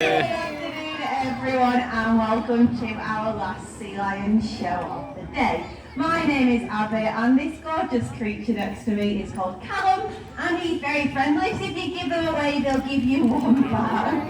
Good afternoon, everyone, and welcome to our last sea lion show of the day. My name is Abby, and this gorgeous creature next to me is called Callum, and he's very friendly, so if you give them away, they'll give you one back.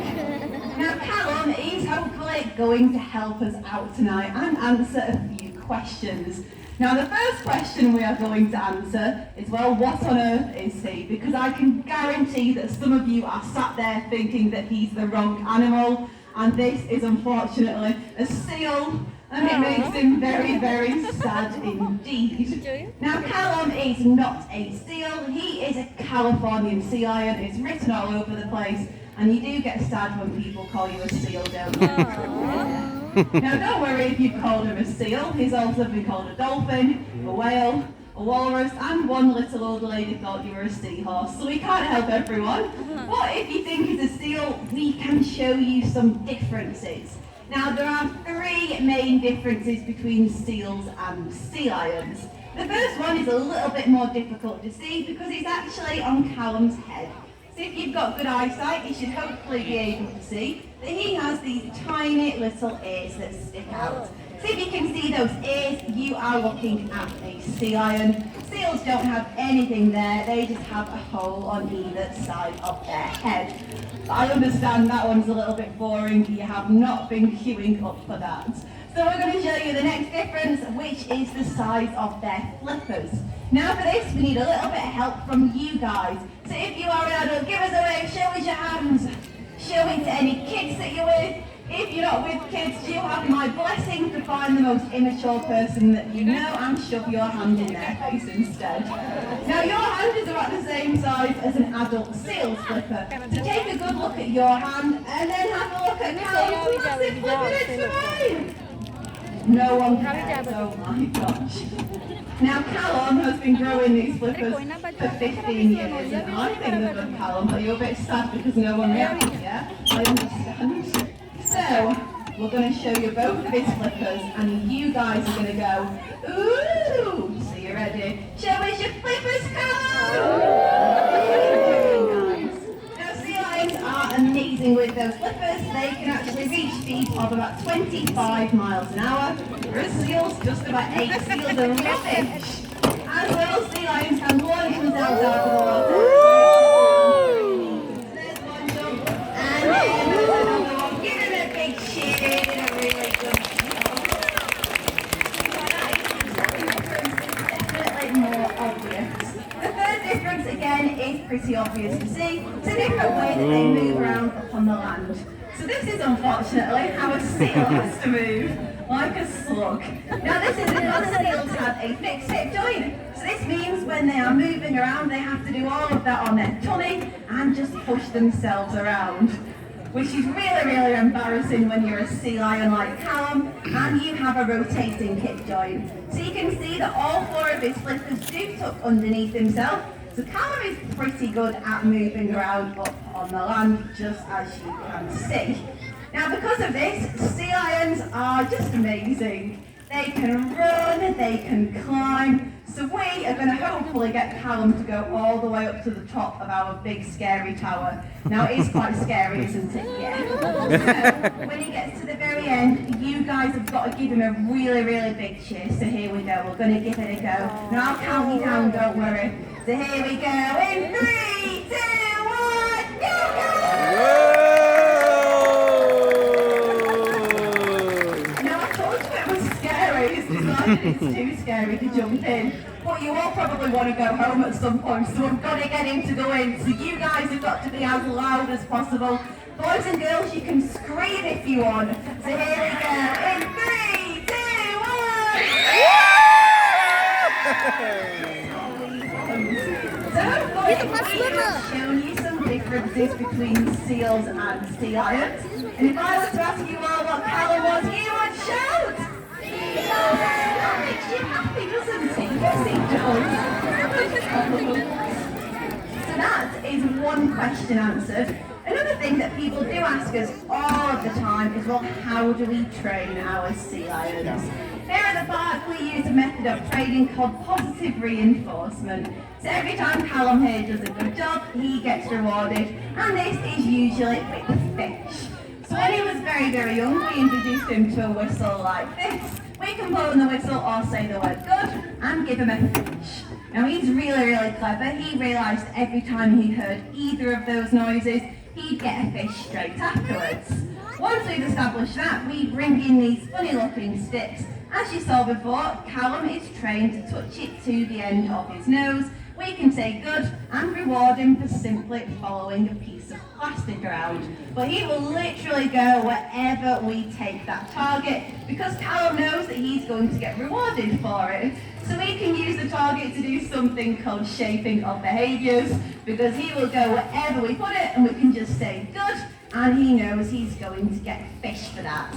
Now, Callum is hopefully going to help us out tonight and answer a few questions. Now, the first question we are going to answer is, well, what on earth is he? Because I can guarantee that some of you are sat there thinking that he's the wrong animal, and this is unfortunately a seal, and it makes him very, very sad indeed. Now, Callum is not a seal, he is a Californian sea lion. It's written all over the place, and you do get sad when people call you a seal, don't you? Now, don't worry if you've called him a seal. He's also been called a dolphin, a whale, a walrus, and one little old lady thought you were a seahorse. So we can't help everyone. But if you think he's a seal, we can show you some differences. Now, there are three main differences between seals and sea lions. The first one is a little bit more difficult to see because it's actually on Callum's head. So if you've got good eyesight, you should hopefully be able to see that he has these tiny little ears that stick out. So if you can see those ears, you are looking at a sea lion. Seals don't have anything there, they just have a hole on either side of their head. But I understand that one's a little bit boring, you have not been queuing up for that. So we're going to show you the next difference, which is the size of their flippers. Now for this, we need a little bit of help from you guys. So if you are an adult, give us a wave, show us your hands. Show it to any kids that you're with. If you're not with kids, you have my blessing to find the most immature person that you know and shove your hand in their face instead. Now your hand is about the same size as an adult seal's flipper. So take a good look at your hand and then have a look at Callum's massive flipper next to mine. No one cares, oh my gosh. Now Callum has been growing these flippers for 15 years, and I think they're good, Callum, but you're a bit sad because no one reacted, yeah? I understand. So, we're going to show you both of his flippers, and you guys are going to go, ooh! So you're ready? Show us your flippers, Callum! Very nice. Now sea lions are amazing with those flippers. They can actually reach speeds of about 25 miles an hour. Whereas seals, just about 8 seals are rubbish. As well, sea lions can launch themselves out of the water. There's one jump, and then there's another one. Give him a big cheer, a really good job. Definitely more obvious. The third difference, again, is pretty obvious to see. It's a different way that they move around up on the land. So this is unfortunately how a seal has to move. Like a slug. Now this is because seals have a fixed hip joint. So this means when they are moving around, they have to do all of that on their tummy and just push themselves around. Which is really, really embarrassing when you're a sea lion like Callum and you have a rotating hip joint. So you can see that all 4 of his flippers do tuck underneath himself. So Callum is pretty good at moving around up on the land, just as you can see. Now because of this, sea lions are just amazing. They can run, they can climb, so we are going to hopefully get Callum to go all the way up to the top of our big scary tower. Now it is quite scary, isn't it? Yeah. So when he gets to the very end, you guys have got to give him a really, really big cheer. So here we go, we're going to give it a go. Now I'll count you down, don't worry. So here we go, in 3, 2, 1, go! It's too scary to jump in, but you all probably want to go home at some point, so we've got to get him to go in. So you guys have got to be as loud as possible. Boys and girls, you can scream if you want. So here we go, in 3, 2, 1. So hopefully we have shown you some differences between seals and sea lions. And if I was to ask you all what Callum was, you would shout! That makes you happy, doesn't it? Yes, it does. So that is one question answered. Another thing that people do ask us all of the time is, well, how do we train our sea lions? Here at the park, we use a method of training called positive reinforcement. So every time Callum here does a good job, he gets rewarded, and this is usually with fish. very, very young, we introduced him to a whistle like this. We can blow in the whistle or say the word good and give him a fish. Now he's really, really clever. He realised every time he heard either of those noises, he'd get a fish straight afterwards. Once we've established that, we bring in these funny looking sticks. As you saw before, Callum is trained to touch it to the end of his nose. We can say good and reward him for simply following a piece of plastic around. But he will literally go wherever we take that target because Callum knows that he's going to get rewarded for it. So we can use the target to do something called shaping of behaviours because he will go wherever we put it and we can just say good and he knows he's going to get fish for that.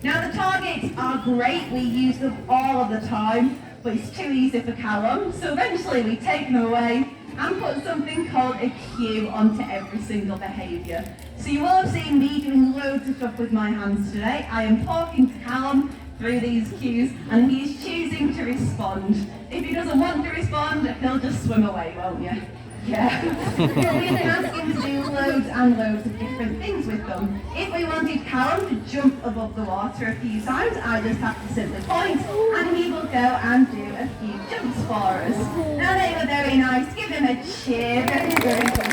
Now the targets are great, we use them all of the time, but it's too easy for Callum, so eventually we take them away and put something called a cue onto every single behaviour. So you will have seen me doing loads of stuff with my hands today. I am talking to Callum through these cues and he's choosing to respond. If he doesn't want to respond, he'll just swim away, won't you? Yeah. We can ask him to do loads and loads of different things with them. If we wanted Callum to jump above the water a few times, I just have to simply point and he will go and do a few jumps for us. Now they were very nice. Give him a cheer. Very, very good.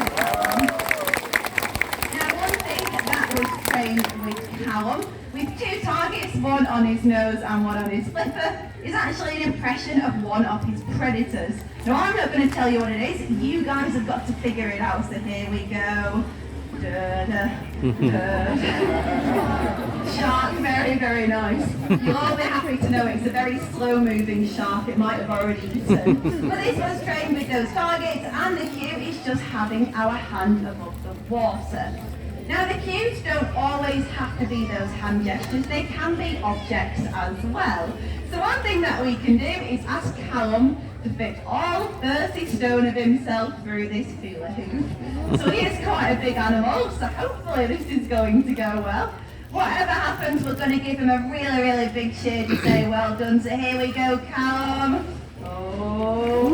Now one thing that was trained with Callum, with two targets, one on his nose and one on his flipper, is actually an impression of one of his predators. Now I'm not going to tell you what it is, you guys have got to figure it out, so here we go. Shark, very, very nice. You'll all be happy to know it's a very slow moving shark, it might have already eaten. But this was trained with those targets and the cue is just having our hand above the water. Now the cues don't always have to be those hand gestures, they can be objects as well. So one thing that we can do is ask Callum to fit all 30 stone of himself through this hula hoop. So he is quite a big animal, so hopefully this is going to go well. Whatever happens, we're going to give him a really, really big cheer to say well done. So here we go, Callum. Oh.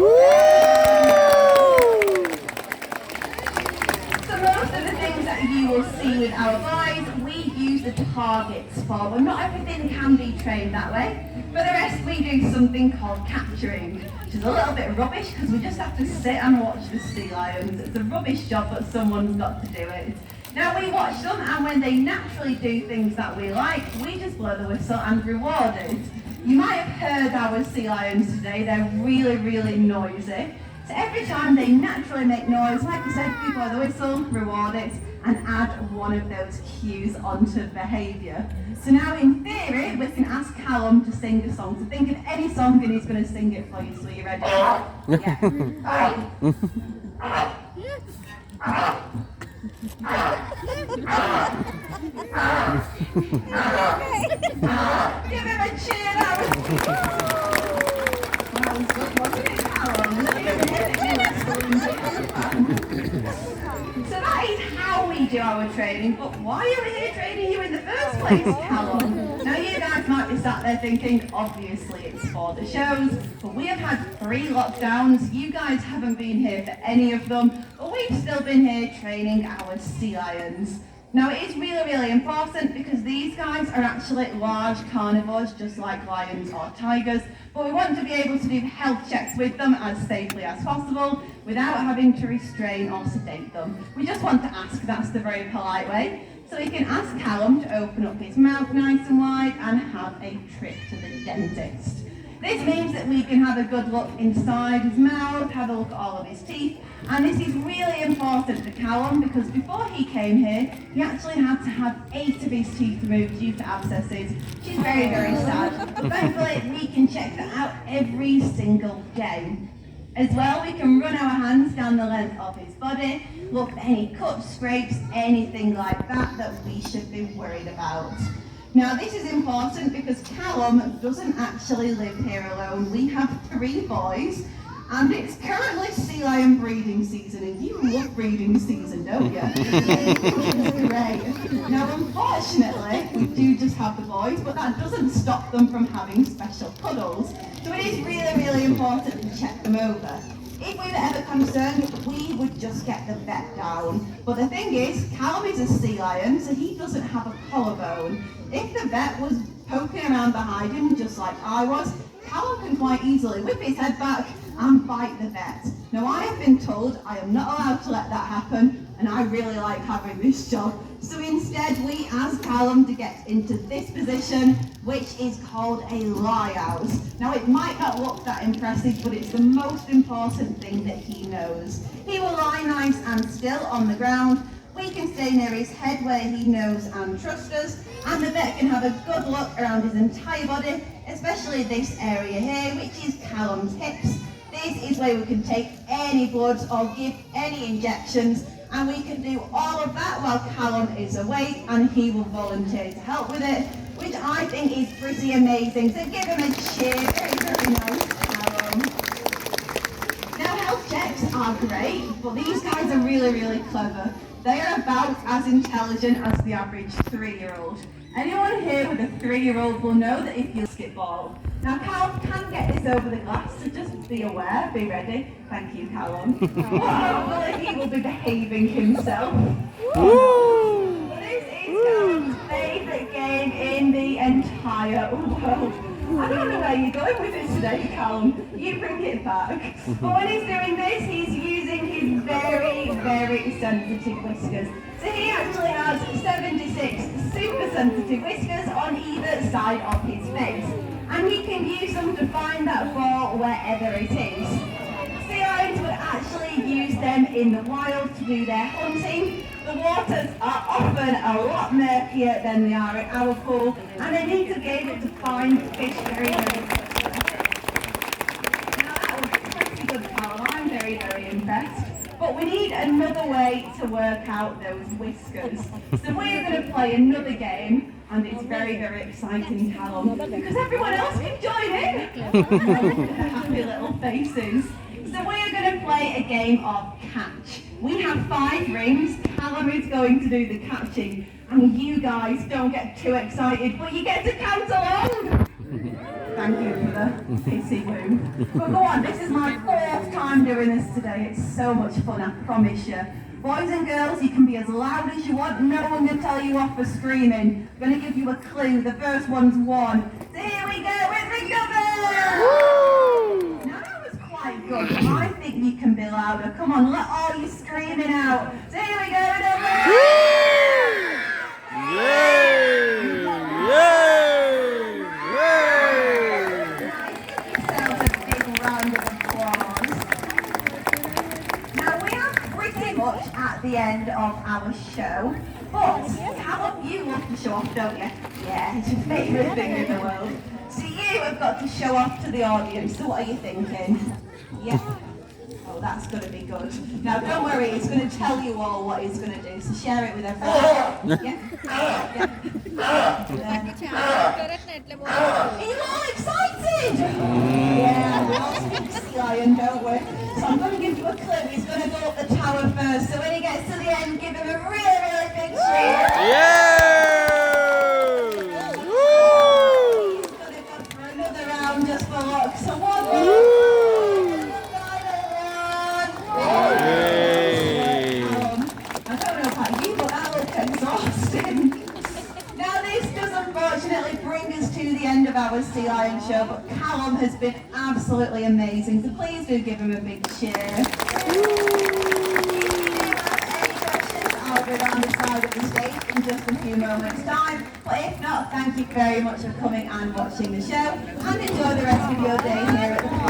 Most of the things that you will see with our boys, we use the targets for, but not everything can be trained that way. For the rest, we do something called capturing, which is a little bit rubbish because we just have to sit and watch the sea lions. It's a rubbish job, but someone's got to do it. Now we watch them, and when they naturally do things that we like, we just blow the whistle and reward it. You might have heard our sea lions today, they're really, really noisy. So every time they naturally make noise, like I said, we blow the whistle, reward it, and add one of those cues onto behaviour. So now in theory, we can ask Callum to sing a song. So think of any song and he's going to sing it for you, so are you ready? Yeah. Give him a cheer, that was good, wasn't it, Callum? So that is how we do our training, but why are we here training you in the first place, Callum? Now you guys might be sat there thinking, obviously it's for the shows, but we have had 3 lockdowns, you guys haven't been here for any of them, but we've still been here training our sea lions. Now it is really, really important because these guys are actually large carnivores, just like lions or tigers, but we want to be able to do health checks with them as safely as possible without having to restrain or sedate them. We just want to ask, that's the very polite way. So we can ask Callum to open up his mouth nice and wide and have a trip to the dentist. This means that we can have a good look inside his mouth, have a look at all of his teeth, and this is really important for Callum because before he came here, he actually had to have 8 of his teeth removed due to abscesses, which is very, very sad. But thankfully, we can check that out every single day. As well, we can run our hands down the length of his body, look for any cuts, scrapes, anything like that we should be worried about. Now this is important because Callum doesn't actually live here alone. We have 3 boys and it's currently sea lion breeding season and you love breeding season, don't you? It's great. Now unfortunately we do just have the boys, but that doesn't stop them from having special cuddles. So it is really, really important to check them over. If we were ever concerned, we would just get the vet down. But the thing is, Callum is a sea lion, so he doesn't have a collarbone. If the vet was poking around behind him, just like I was, Callum can quite easily whip his head back and bite the vet. Now, I have been told I am not allowed to let that happen, and I really like having this job. So instead, we asked Callum to get into this position, which is called a lie out. Now, it might not look that impressive, but it's the most important thing that he knows. He will lie nice and still on the ground. We can stay near his head where he knows and trusts us, and the vet can have a good look around his entire body, especially this area here, which is Callum's hips. This is where we can take any bloods or give any injections, and we can do all of that while Callum is awake, and he will volunteer to help with it, which I think is pretty amazing. So give him a cheer. Very, very nice, Callum. Now, health checks are great, but these guys are really, really clever. They are about as intelligent as the average 3-year-old. Anyone here with a 3-year-old will know that if you skip ball. Now, Callum can get this over the glass, so just be aware, be ready. Thank you, Callum. Hopefully he will be behaving himself. This is Callum's favourite game in the entire world. I don't know where you're going with it today, Callum. You bring it back. But when he's doing this, he's using his very, very sensitive whiskers. So he actually has 76 super sensitive whiskers on either side of his face. And he can use them to find that ball wherever it is. Sea lions would actually use them in the wild to do their hunting. The waters are often a lot murkier than they are in our pool, and they need to be able to find fish very, very quickly. Now that was pretty good, Callum. I'm very, very impressed. But we need another way to work out those whiskers. So we're going to play another game, and it's very, very exciting, Callum, because everyone else can join in. Look at the happy little faces. So we are going to play a game of catch. We have 5 rings. Callum is going to do the catching, and you guys don't get too excited, but you get to count along. Thank you for the pissy woo. But go on, this is my 4th time doing this today. It's so much fun, I promise you. Boys and girls, you can be as loud as you want. No one can tell you off for screaming. I'm going to give you a clue. The first one's 1. So here we go with Recover! Now that was quite good. I think you can be louder. Come on, let all you screaming out. So here we go with Recover! Yay! Yay! Yay! Nice. Give yourselves a big round of applause. Now we are pretty much at the end of our show, but Callum, you love to show off, don't you? Yeah, it's your favourite thing in the world. So you have got to show off to the audience, so what are you thinking? Yeah. Oh, that's going to be good. Now don't worry, it's going to tell you all what it's going to do, so share it with everyone. Yeah. Are you all excited? Yeah, we all speak sea lion, don't we? So I'm going to give you a clue. He's going to go up the tower first, so when he gets to the end, give him a really, really big cheer. Yeah! Woo! He's going to go for another round just for luck. So one more. I don't know about you, but that looked exhausting. Now this does unfortunately bring us to the end of our Sea Lion show, but Callum has been absolutely amazing, so please do give him a big cheer. If you have any questions, I'll be around the side of the stage in just a few moments' time, but if not, thank you very much for coming and watching the show, and enjoy the rest of your day.